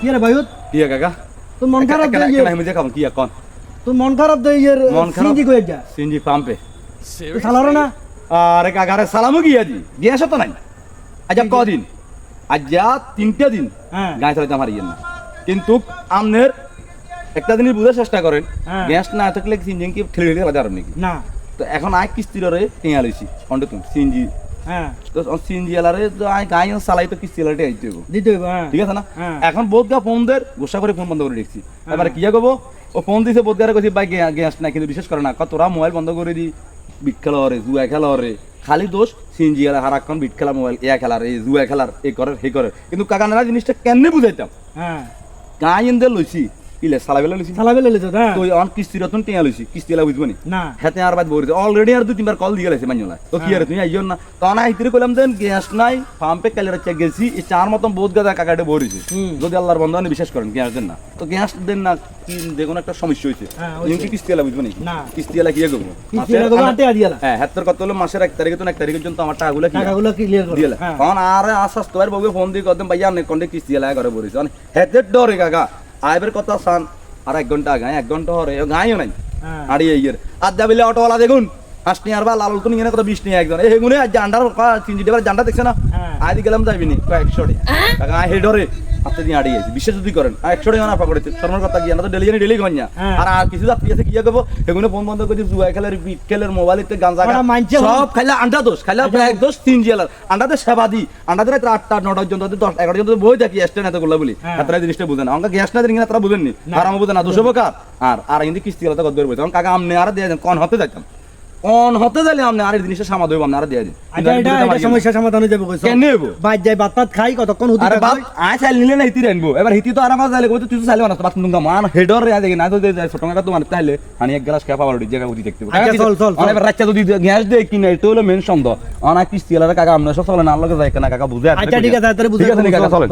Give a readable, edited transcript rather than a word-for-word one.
কি রে ভাইত কি কাকা তোর মন খারাপ দে আমি যে কাম কি এখন তোর মন খারাপ দে সিনজি কই যা সিনজি পাম্পে সালারো না আরে কাকা রে সালামও কি আজি গ্যাস তো নাই আজ কদিন আজ যা 3টা দিন হ্যাঁ গায়ে চালাতে আমার ইয়ে না কিন্তু আমনের একটা দিনই বুঝার চেষ্টা করেন গ্যাস না থাকলে সিনজি কি ঠেলে ঠেলে চালাতে পারবেন নাকি না তো এখন আই কিস্তির রে টেঙা লইছি অন্ড তুমি সিনজি হ্যাঁ তো সিনজি এলারে তো আই গায়ে চালাই তো কিস্তি এলারে আইতে হবে দিতে হইব হ্যাঁ ঠিক আছে না হ্যাঁ। এখন বোধ গা ফোন দের গোসা করে ফোন বন্ধ করে দেখছি এবারে কি করবো ও ফোন দিছে বোধ গারে কইছি ভাই গ্যাস না কিন্তু বিশেষ করে না তোরা মোবাইল বন্ধ করে দি বিট খেলা রে জুয়া খেলা রে খালি দোষ সিনজি এলা হারাক্ষণ বিট খেলা মোবাইল খেলার এই জুয়া খেলার এই করে সেই করে কিন্তু কাকা নারা জিনিসটা কেমনে বুঝাইতাম হ্যাঁ গায়ে এনে লইছি ইলে সালাবেলা লইছি সালাবে লইছ হ্যাঁ তো অন কিস্তি রতন টেঙা লইছি কিস্তি এলা বুঝবো নি না হাতে আর বাদ বইছে অলরেডি আর 2-3 বার কল দিয়ে গেছে মাইনলা তো কি আর তুমি আইও না তো না আইতিরে কইলাম দেন গ্যাস নাই পাম্পে কালে চেক গেছি এই চার মতন বহুত গাদা কাকাটে বরিছে যদি আল্লাহর বন্ধনে বিশ্বাস করেন গ্যাস দেন না তো গ্যাস দেন না কি দেখুন একটা সমস্যা হইছে কিন্তু কিস্তি এলা বুঝবো নি না কিস্তি এলা কি করব কিস্তি লাগো আটে দিয়ালা হ্যাঁ হাতের কত হলো মাসের 1 তারিখে তো 1 তারিখের জন্য আমার টাকাগুলো কি টাকাগুলো ক্লিয়ার করে দিলা তখন আর আসাস তোর বউকে ফোন দিয়ে কদম ভাইয়া নে কোনটা কিস্তি এলা করে বরিছে মানে হেতের ডরে কাকা আইবের কথা সান আর 1 ঘন্টা আগে 1 ঘন্টা হরে গাইও নাই হ্যাঁ আড়িয়ে ইয়ের আর যাবিলে অটোওয়ালা দেখুন 5 নি আর বা লাল তো নিয়ে কত 20 নি একজন এই গুনে আজ জান্ডার 3 ডিবার জান্ডা দেখছ না আইদি গেলাম যাইবিনি 100 টাকা কাকা হেডরে হাতে দিয়ে আড়িয়ে আছে বিশেষ যদি করেন 100 টাকা না পাকড়ে শর্মার কথা গিয়া না তো ডেলি গঞ্জা আর কিছু যাত্রী আছে কি করব এগুনে ফোন বন্ধ করে জুয়া খেলার বিট খেলার মোবাইলতে গাঞ্জা সব খাইলা আন্ডা দোষ খাইলা এক দোষ 3 জেলার আন্ডাতে সেবা দি আন্ডাতে রাত 8টা 9টা পর্যন্ত 10 11 পর্যন্ত বই থাকি স্টেন এত করলা বলি এতটা জিনিসটা বুঝেন আমরা গ্যাস না দিন তারা বুঝেননি আর আমরা বুঝেন না দোষ বকার আর কিন্তু কিস্তি আলাদা কত বলবো তখন কাকা আমনে আর দিয়ে দেন কোন হতে যাইতাম কোন হতে যাইলে আমনে আর জিনিসটা সমাধান হইব আমনে আর দিয়ে দিন আচ্ছা এটা সমস্যা সমাধান হয়ে যাবে কইছো কেন নেব বাদ যাই ভাত খাই কতক্ষণ হুদি আরে বাপ আই চাইল নিলে না হিতি রানবো এবার হিতি তো আর আমার যাইলে কই তুই তো চাইলে না বাত নুঙ্গা মান হেডর রে দেখি না তো দেই ছোট টাকা তো মানতে তাইলে আনি এক গ্লাস খাওয়া পারবি জায়গা উঠি দেখতে আচ্ছা চল এবার রাচ্চা যদি গ্যাস দেই কিনা এটা হলো মেন সন্দেহ অনা কিস্তি এলারে কাকা আমনে সব চলে না আল্লাহকে যাই কেনা কাকা বুঝে আচ্ছা ঠিক আছে তাহলে বুঝে ঠিক আছে কাকা চলেন